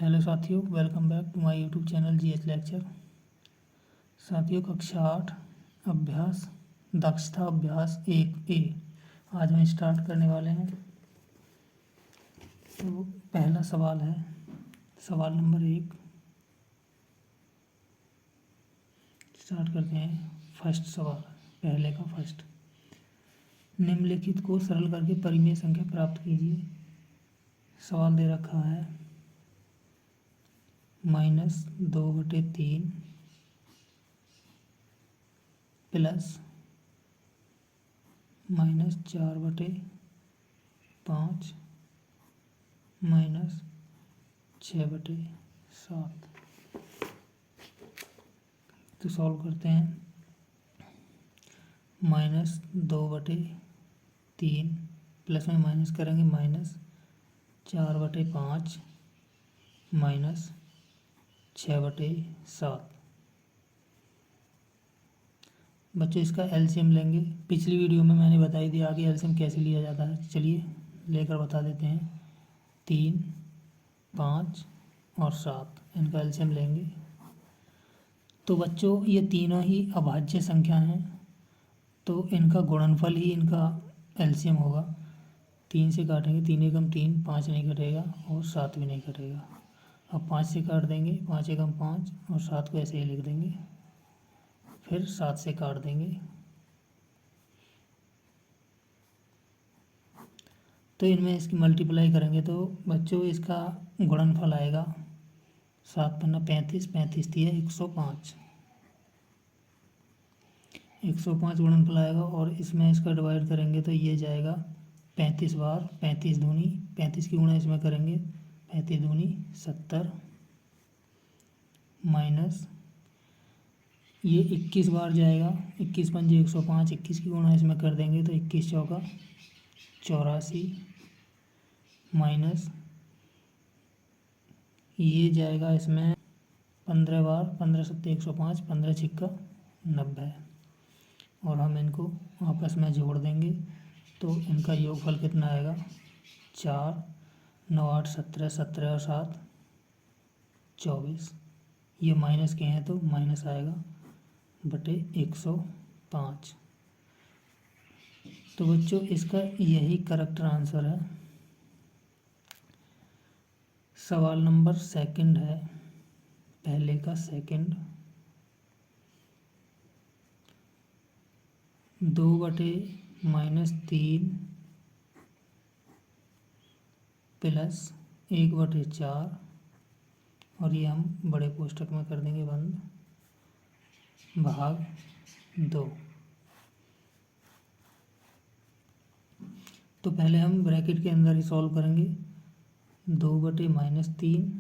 Hello साथियों, welcome back to my YouTube channel GS lecture. साथियों, कक्षा 8 अभ्यास दक्षता अभ्यास 1A आज हम स्टार्ट करने वाले हैं। तो पहला सवाल है, सवाल नंबर 1 स्टार्ट करते हैं। फर्स्ट सवाल, पहले का फर्स्ट, निम्नलिखित को सरल करके परिमेय संख्या प्राप्त कीजिए। सवाल दे रखा है -2/3 प्लस -4/5 -6/7। तो सॉल्व करते हैं। -2/3 प्लस में माइनस करेंगे -4/5 -6/7। बच्चों, इसका एलसीएम लेंगे। पिछली वीडियो में मैंने बताई दी आगे एलसीएम कैसे लिया जाता है। चलिए लेकर बता देते हैं। 3, 5 और 7 इनका एलसीएम लेंगे। तो बच्चों, ये तीनों ही अभाज्य संख्या हैं, तो इनका गुणनफल ही इनका एलसीएम होगा। 3 से काटेंगे, 3 एकम 3, 5 नहीं कटेगा और 7 भी नहीं कटेगा। अब 5 से काट देंगे, 5 एकम 5 और 7 को ऐसे ही लिख देंगे। फिर 7 से काट देंगे, तो इनमें इसकी मल्टीप्लाई करेंगे तो बच्चों इसका गुणनफल आएगा 7 पन्ना 35, 35 दिया 105, 105 गुणनफल आएगा। और इसमें इसका डिवाइड करेंगे तो ये जाएगा 35 बार, 35 दूनी 35 की गुणा इसमें करेंगे 35 दूनी 70 माइनस ये 21 बार जाएगा, 21 पंजे 105, 21 की गुणा इसमें कर देंगे तो 21 चौका 84 माइनस ये जाएगा इसमें 15 बार, 15 सत्ते 105, 15 छिक्का 90 और हम इनको आपस में जोड़ देंगे तो इनका योगफल कितना आएगा 4, 9, 8, 17, 17 और 7 24। ये माइनस के हैं तो माइनस आएगा बटे 105। तो बच्चों, इसका यही करेक्ट आंसर है। सवाल नंबर सेकंड है, पहले का सेकंड, 2/-3 प्लस 1/4 और ये हम बड़े कोष्ठक में कर देंगे बंद, भाग 2। तो पहले हम ब्रैकेट के अंदर ही सॉल्व करेंगे। 2/-3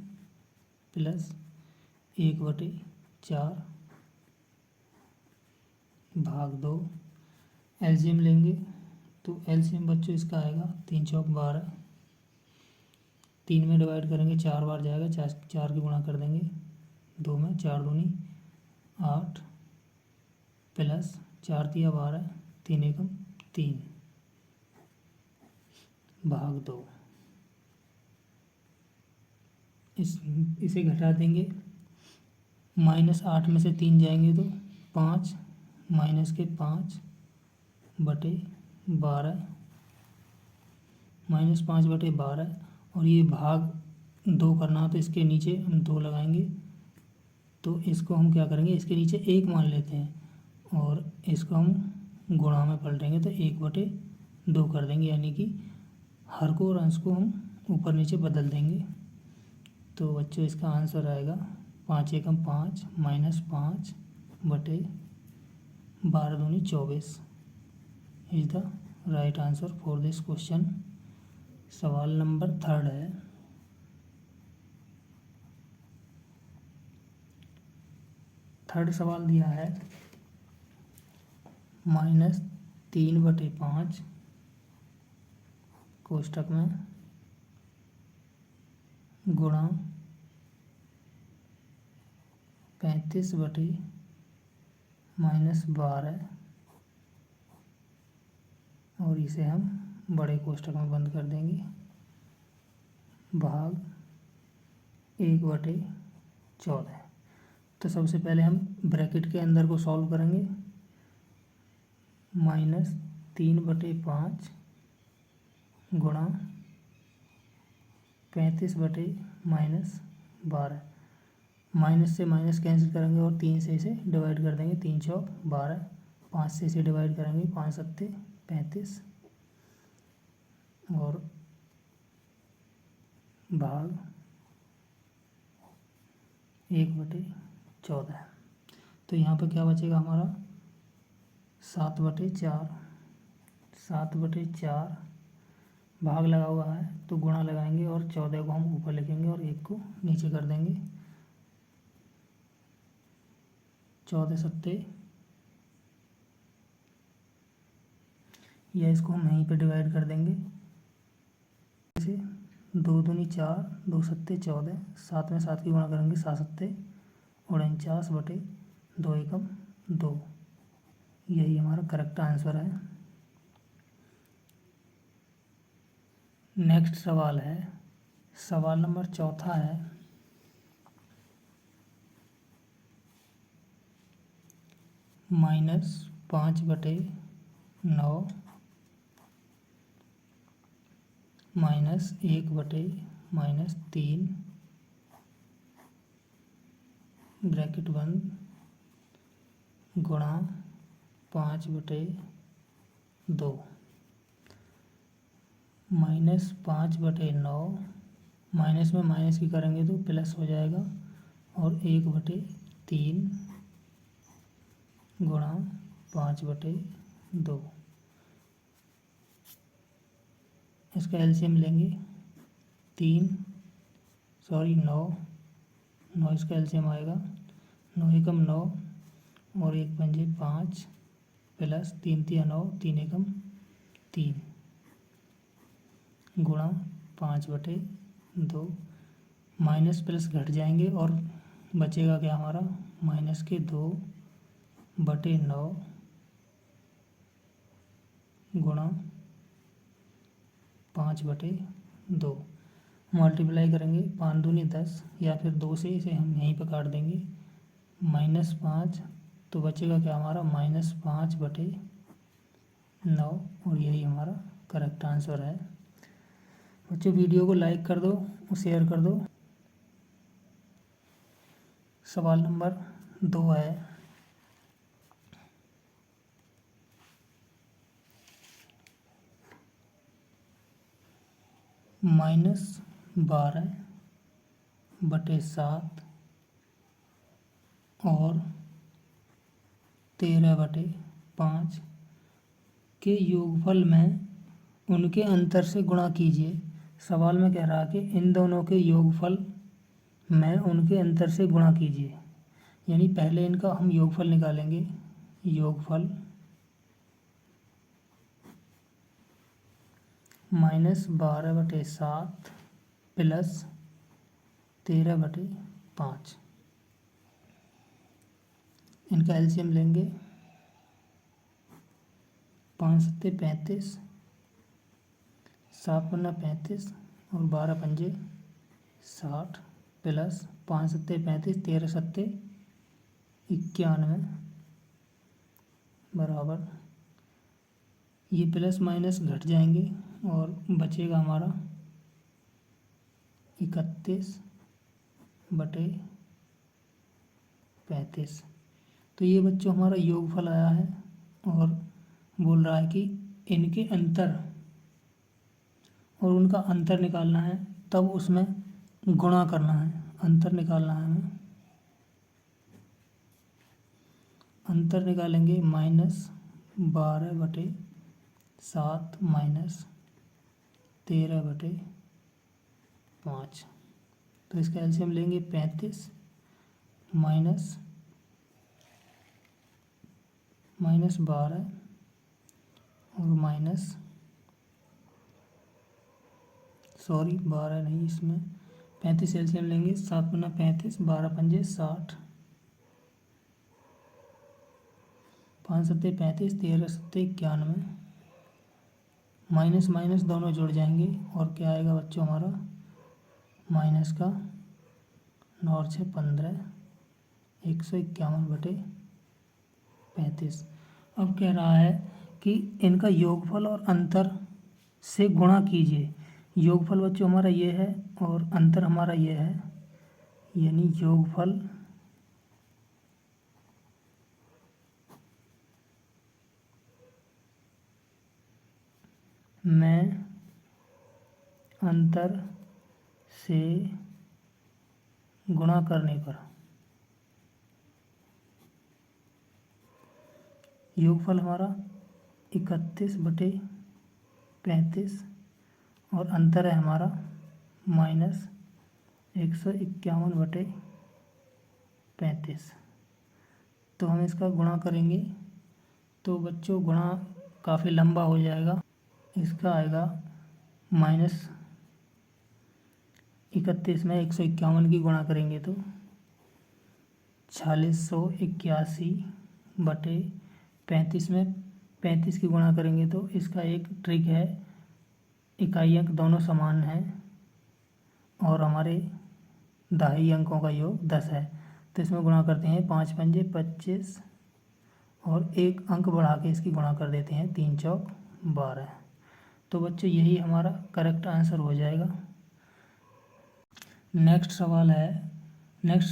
प्लस 1/4 भाग 2। एलसीएम लेंगे तो एलसीएम बच्चों इसका आएगा 3 चौक 12, 3 में डिवाइड करेंगे 4 बार जाएगा, 4 की गुणा कर देंगे 2 में, 4 दूनी 8 प्लस 4 तिया 12, 3 एकम 3 भाग 2। इसे घटा देंगे, -8 में से 3 जाएंगे तो 5 माइनस के 5/12 -5/12 और ये भाग 2 करना हो तो इसके नीचे हम 2 लगाएंगे। तो इसको हम क्या करेंगे, इसके नीचे 1 मान लेते हैं और इसको हम गुणा में पलटेंगे तो 1/2 कर देंगे, यानी कि हर को और अंश को हम ऊपर नीचे बदल देंगे। तो बच्चों, इसका आंसर आएगा 5 एकम 5 -5/12 दूनी 24 is the right answer for this question. सवाल नंबर थर्ड है, थर्ड सवाल दिया है -3/5 कोष्ठक में गुणा 35/-12 और इसे हम बड़े कोष्ठक में बंद कर देंगे, भाग 1/14। तो सबसे पहले हम ब्रैकेट के अंदर को सॉल्व करेंगे। -3/5 गुणा 35/-12। माइनस से माइनस कैंसिल करेंगे और 3 से इसे डिवाइड कर देंगे। 3 चौक 12, 5 से इसे डिवाइड करेंगे। 5 सत्ते 35 और भाग 1/14। तो यहाँ पे क्या बचेगा हमारा 7/4। 7/4 भाग लगा हुआ है तो गुणा लगाएंगे और 14 को हम ऊपर लिखेंगे और 1 को नीचे कर देंगे। 14 सत्ते, या इसको हम यहीं पे डिवाइड कर देंगे। इसे 2 दूनी 4, 2 सत्ते 14, 7 में 7 की गुणा करेंगे। 7 सत्ते 49/2 एकम 2। यही हमारा करेक्ट आंसर है। नेक्स्ट सवाल है, सवाल नंबर 4 है। -5/9 -1/-3 ब्रैकेट बंद गुणा 5/2। -5/9 माइनस में माइनस की करेंगे तो प्लस हो जाएगा और 1/3 गुणा 5/2। इसका एलसीएम लेंगे 9 इसका एलसीएम आएगा। 9 एकम 9 और 1 पंजे 5 प्लस 3 तिया 9, 3 एकम 3 गुणा 5/2। माइनस प्लस घट जाएंगे और बचेगा क्या हमारा -2/9 गुणा 5/2। मल्टीप्लाई करेंगे 5 दूनी 10 या फिर 2 से इसे हम यहीं पर काट देंगे। -5 तो बचेगा क्या हमारा -5/9 और यही हमारा करेक्ट आंसर है। बच्चों वीडियो को लाइक कर दो और शेयर कर दो। सवाल नंबर 2 है, -12/7 और 13/5 के योगफल में उनके अंतर से गुणा कीजिए। सवाल में कह रहा है कि इन दोनों के योगफल में उनके अंतर से गुणा कीजिए। यानी पहले इनका हम योगफल निकालेंगे। योगफल -12/7 प्लस 13/5। इनका एलसीएम लेंगे। 5 सत्ते 35, 7 पन्ना 35 और 12 पंजे 60 प्लस 5 सत्ते 35, 13 सत्ते 91 बराबर। ये प्लस माइनस घट जाएंगे और बचेगा हमारा 31/35। तो ये बच्चों हमारा योगफल आया है और बोल रहा है कि इनके अंतर और उनका अंतर निकालना है, तब उसमें गुणा करना है। अंतर निकालना है हमें। अंतर निकालेंगे -12/7 -13/5। तो इसका एलसीएम लेंगे 35 -12 और 12 नहीं, इसमें 35 एलसीएम लेंगे। 7 पन्ना 35, 12 पंजे 60, 5 सत्ते 35, 13 सत्ते 91। माइनस माइनस दोनों जुड़ जाएंगे और क्या आएगा बच्चों हमारा -का 9 और 6 15, 151/35। अब कह रहा है कि इनका योगफल और अंतर से गुणा कीजिए। योगफल बच्चों हमारा ये है और अंतर हमारा ये है, यानी योगफल में अंतर से गुणा करने पर योगफल हमारा 31/35 और अंतर है हमारा -151/35। तो हम इसका गुणा करेंगे तो बच्चों गुणा काफ़ी लंबा हो जाएगा। इसका आएगा -31 में 151 की गुणा करेंगे तो 4681/35 में 35 की गुणा करेंगे तो इसका एक ट्रिक है, इकाई अंक दोनों समान हैं और हमारे दहाई अंकों का योग 10 है। तो इसमें गुणा करते हैं 5 पंजे 25 और एक अंक बढ़ा के इसकी गुणा कर देते हैं 3 चौक 12। तो बच्चों यही हमारा करेक्ट आंसर हो जाएगा। नेक्स्ट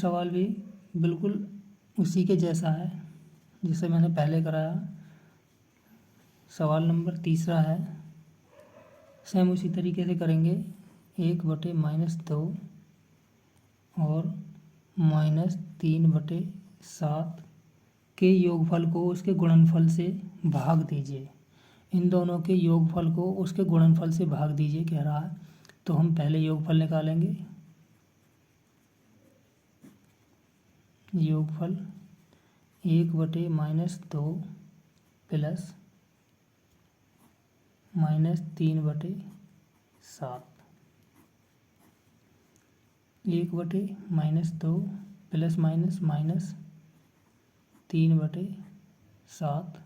सवाल भी बिल्कुल उसी के जैसा है जिसे मैंने पहले कराया। सवाल नंबर 3 है, सेम उसी तरीके से करेंगे। 1/-2 और -3/7 के योगफल को उसके गुणनफल से भाग दीजिए। इन दोनों के योगफल को उसके गुणनफल से भाग दीजिए कह रहा है। तो हम पहले योगफल निकालेंगे। योगफल 1/-2 प्लस -3/7। 1/-2 plus minus -3/7।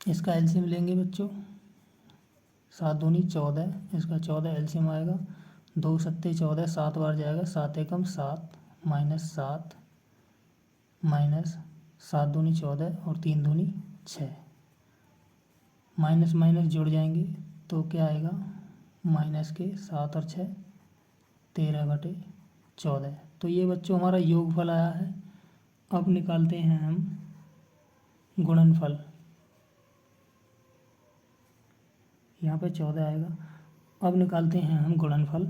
इसका एलसीएम लेंगे बच्चों। 7 दूनी 14, इसका 14 एलसीएम आएगा। 2 सत्ते 14, 7 बार जाएगा। 7 एकम 7 -7 माइनस 7 दूनी 14 और 3 दूनी 6। माइनस माइनस जुड़ जाएंगे तो क्या आएगा, माइनस के 7 और 6 13/14। तो ये बच्चों हमारा योगफल आया है। अब निकालते हैं हम गुणनफल। यहाँ पे 14 आएगा। अब निकालते हैं हम गुणनफल।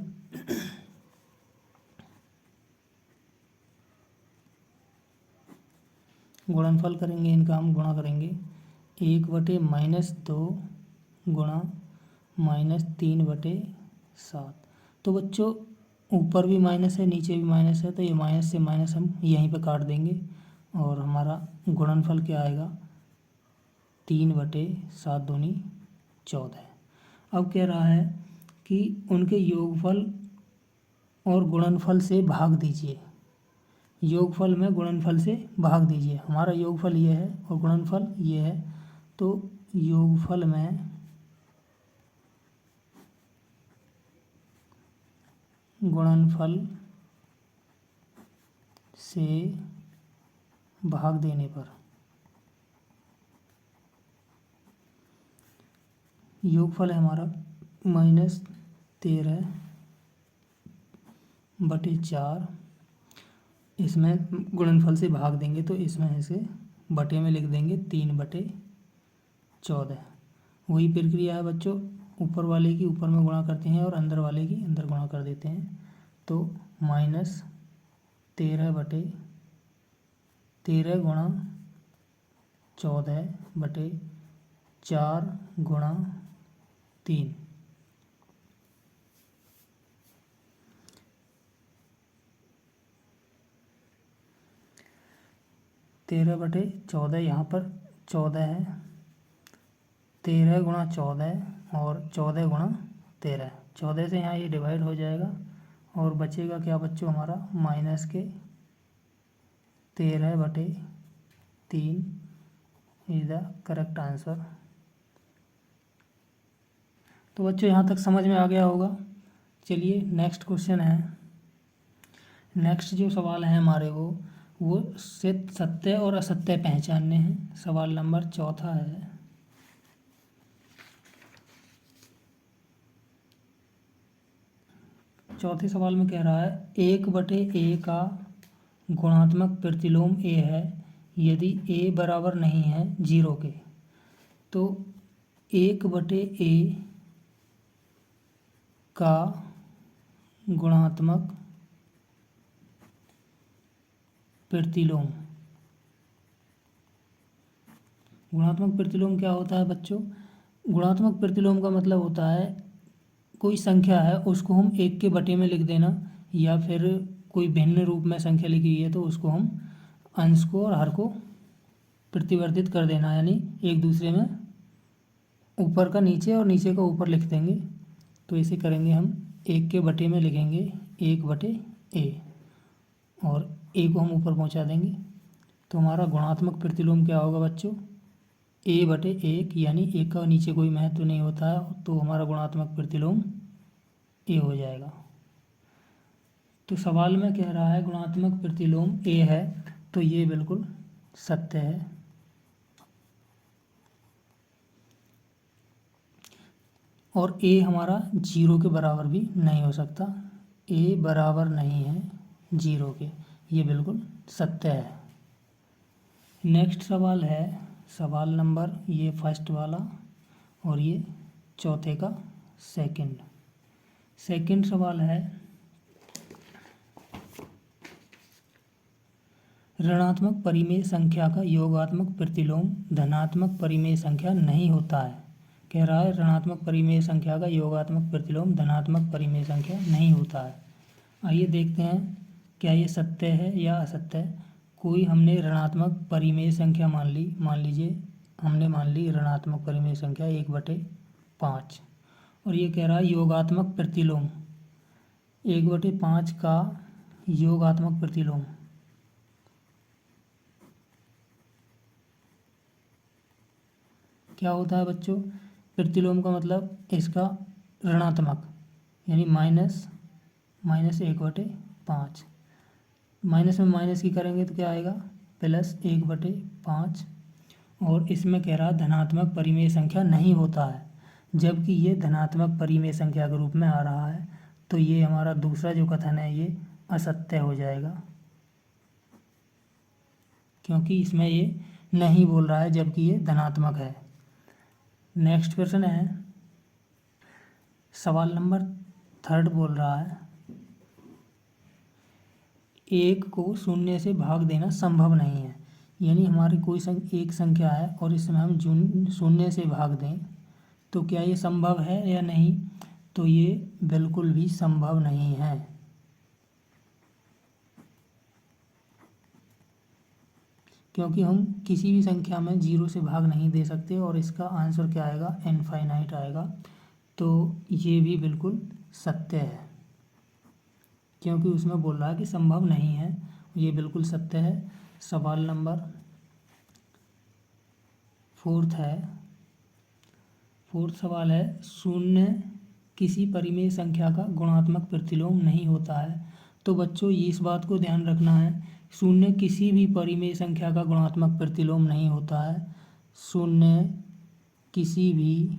गुणनफल करेंगे, इनका हम गुणा करेंगे। 1/-2 गुणा -3/7। तो बच्चों ऊपर भी माइनस है नीचे भी माइनस है, तो ये माइनस से माइनस हम यहीं पे काट देंगे और हमारा गुणनफल क्या आएगा, 3/7 दूनी 14। अब कह रहा है कि उनके योगफल और गुणनफल से भाग दीजिए। योगफल में गुणनफल से भाग दीजिए। हमारा योगफल ये है और गुणनफल ये है। तो योगफल में गुणनफल से भाग देने पर योगफल है हमारा -13/4। इसमें गुणनफल से भाग देंगे तो इसमें इसे बटे में लिख देंगे 3/14। वही प्रक्रिया है बच्चों, ऊपर वाले की ऊपर में गुणा करते हैं और अंदर वाले की अंदर गुणा कर देते हैं। तो -13/13 गुणा 14/4 गुणा 3। 13/14 यहाँ पर 14 है। 13 गुणा 14 और 14 गुणा 13। 14 से यहाँ ये डिवाइड हो जाएगा और बचेगा क्या बच्चों हमारा, माइनस के 13/3 इज द करेक्ट आंसर। तो बच्चों यहाँ तक समझ में आ गया होगा। चलिए नेक्स्ट क्वेश्चन है। नेक्स्ट जो सवाल है हमारे वो सत्य और असत्य पहचानने हैं। सवाल नंबर 4 है। चौथे सवाल में कह रहा है 1/a का गुणात्मक प्रतिलोम a है यदि a बराबर नहीं है 0 के। तो 1/a का गुणात्मक प्रतिलोम। गुणात्मक प्रतिलोम क्या होता है बच्चों? गुणात्मक प्रतिलोम का मतलब होता है कोई संख्या है उसको हम 1 के बटे में लिख देना, या फिर कोई भिन्न रूप में संख्या लिखी हुई है तो उसको हम अंश को और हर को प्रतिवर्तित कर देना, यानी एक दूसरे में ऊपर का नीचे और नीचे का ऊपर लिख देंगे। तो इसे करेंगे हम 1 के बटे में लिखेंगे 1/a और a को हम ऊपर पहुंचा देंगे। तो हमारा गुणात्मक प्रतिलोम क्या होगा बच्चों? a/1, यानी 1 का नीचे कोई महत्व नहीं होता है, तो हमारा गुणात्मक प्रतिलोम a हो जाएगा। तो सवाल में कह रहा है गुणात्मक प्रतिलोम a है, तो ये बिल्कुल सत्य है। और a हमारा 0 के बराबर भी नहीं हो सकता, a बराबर नहीं है 0 के, ये बिल्कुल सत्य है। नेक्स्ट सवाल है सवाल नंबर ये फर्स्ट वाला और ये चौथे का सेकंड सवाल है ऋणात्मक परिमेय संख्या का योगात्मक प्रतिलोम धनात्मक परिमेय संख्या नहीं होता है। कह रहा है ऋणात्मक परिमेय संख्या का योगात्मक प्रतिलोम धनात्मक परिमेय संख्या नहीं होता है। आइए देखते हैं क्या ये सत्य है या असत्य है। कोई हमने ऋणात्मक परिमेय संख्या मान लीजिए हमने मान ली ऋणात्मक परिमेय संख्या 1/5 और ये कह रहा है योगात्मक प्रतिलोम 1/5 का योगात्मक प्रतिलोम। क्या होता है बच्चों? प्रतिलोम का मतलब इसका ऋणात्मक, यानी माइनस 1/5। माइनस में माइनस की करेंगे तो क्या आएगा? प्लस 1/5। और इसमें कह रहा धनात्मक परिमेय संख्या नहीं होता है, जबकि ये धनात्मक परिमेय संख्या के रूप में आ रहा है। तो ये हमारा दूसरा जो कथन है ये असत्य हो जाएगा, क्योंकि इसमें ये नहीं बोल रहा है जबकि ये धनात्मक है। नेक्स्ट क्वेश्चन है सवाल नंबर 3 बोल रहा है 1 को 0 से भाग देना संभव नहीं है। यानी हमारी कोई एक संख्या है और इसमें हम 0 से भाग दें तो क्या ये संभव है या नहीं? तो ये बिल्कुल भी संभव नहीं है, क्योंकि हम किसी भी संख्या में 0 से भाग नहीं दे सकते और इसका आंसर क्या आएगा? इनफाइनाइट आएगा। तो ये भी बिल्कुल सत्य है, क्योंकि उसमें बोल रहा है कि संभव नहीं है, ये बिल्कुल सत्य है। सवाल नंबर 4 है। 4 सवाल है 0 किसी परिमेय संख्या का गुणात्मक प्रतिलोम नहीं होता है। तो बच्चों ये इस बात को ध्यान रखना है, 0 किसी भी परिमेय संख्या का गुणात्मक प्रतिलोम नहीं होता है। 0 किसी भी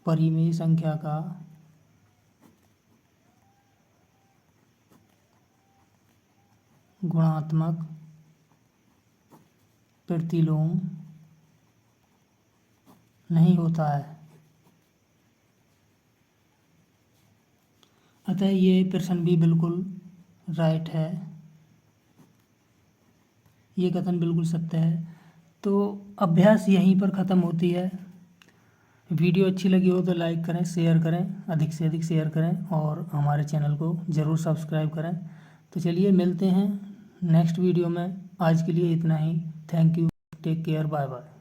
परिमेय संख्या का गुणात्मक प्रतिलोम नहीं होता है। अतः ये प्रश्न भी बिल्कुल राइट है, ये कथन बिल्कुल सत्य है। तो अभ्यास यहीं पर ख़त्म होती है। वीडियो अच्छी लगी हो तो लाइक करें, शेयर करें, अधिक से अधिक शेयर करें और हमारे चैनल को ज़रूर सब्सक्राइब करें। तो चलिए मिलते हैं नेक्स्ट वीडियो में। आज के लिए इतना ही। Thank you, take care, bye bye.